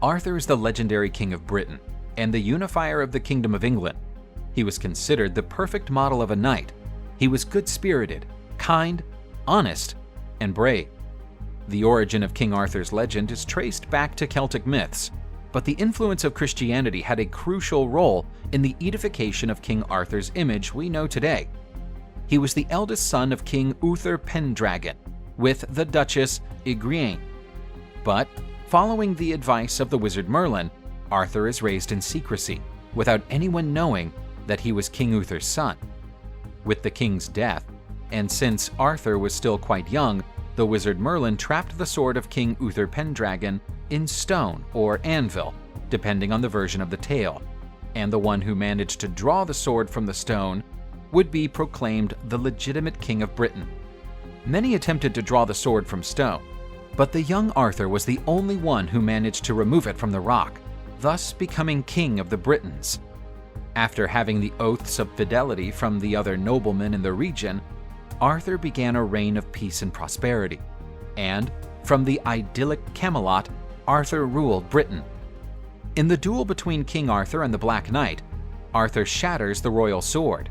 Arthur is the legendary king of Britain and the unifier of the Kingdom of England. He was considered the perfect model of a knight. He was good-spirited, kind, honest, and brave. The origin of King Arthur's legend is traced back to Celtic myths, but the influence of Christianity had a crucial role in the edification of King Arthur's image we know today. He was the eldest son of King Uther Pendragon with the Duchess Gleaned. But, following the advice of the wizard Merlin, Arthur is raised in secrecy, without anyone knowing that he was King Uther's son. With the king's death, and since Arthur was still quite young, the wizard Merlin trapped the sword of King Uther Pendragon in stone or anvil, depending on the version of the tale, and the one who managed to draw the sword from the stone would be proclaimed the legitimate king of Britain. Many attempted to draw the sword from stone, but the young Arthur was the only one who managed to remove it from the rock, thus becoming king of the Britons. After having the oaths of fidelity from the other noblemen in the region, Arthur began a reign of peace and prosperity, and from the idyllic Camelot, Arthur ruled Britain. In the duel between King Arthur and the Black Knight, Arthur shatters the royal sword,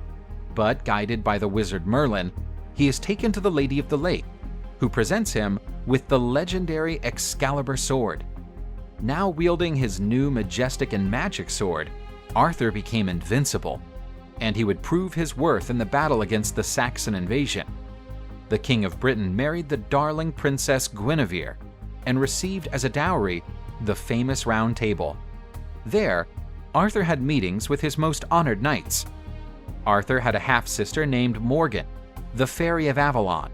but guided by the wizard Merlin, he is taken to the Lady of the Lake, who presents him with the legendary Excalibur sword. Now wielding his new majestic and magic sword, Arthur became invincible, and he would prove his worth in the battle against the Saxon invasion. The King of Britain married the darling Princess Guinevere and received as a dowry the famous Round Table. There, Arthur had meetings with his most honored knights. Arthur had a half-sister named Morgan, the Fairy of Avalon.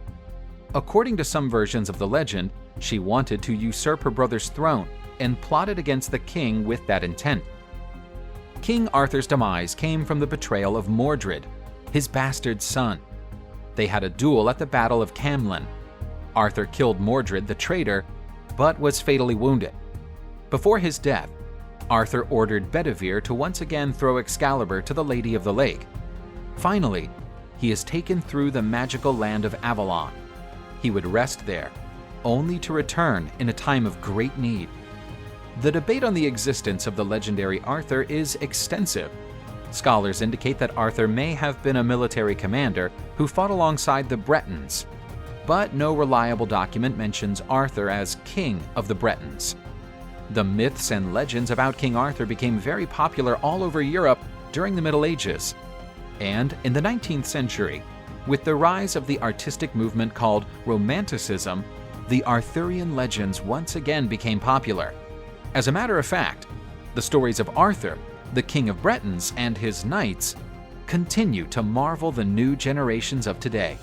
According to some versions of the legend, she wanted to usurp her brother's throne and plotted against the king with that intent. King Arthur's demise came from the betrayal of Mordred, his bastard son. They had a duel at the Battle of Camlan. Arthur killed Mordred the traitor, but was fatally wounded. Before his death, Arthur ordered Bedivere to once again throw Excalibur to the Lady of the Lake. Finally, he is taken through the magical land of Avalon. He would rest there, only to return in a time of great need. The debate on the existence of the legendary Arthur is extensive. Scholars indicate that Arthur may have been a military commander who fought alongside the Bretons, but no reliable document mentions Arthur as king of the Bretons. The myths and legends about King Arthur became very popular all over Europe during the Middle Ages. And in the 19th century, with the rise of the artistic movement called Romanticism, the Arthurian legends once again became popular. As a matter of fact, the stories of Arthur, the King of Bretons, and his knights continue to marvel the new generations of today.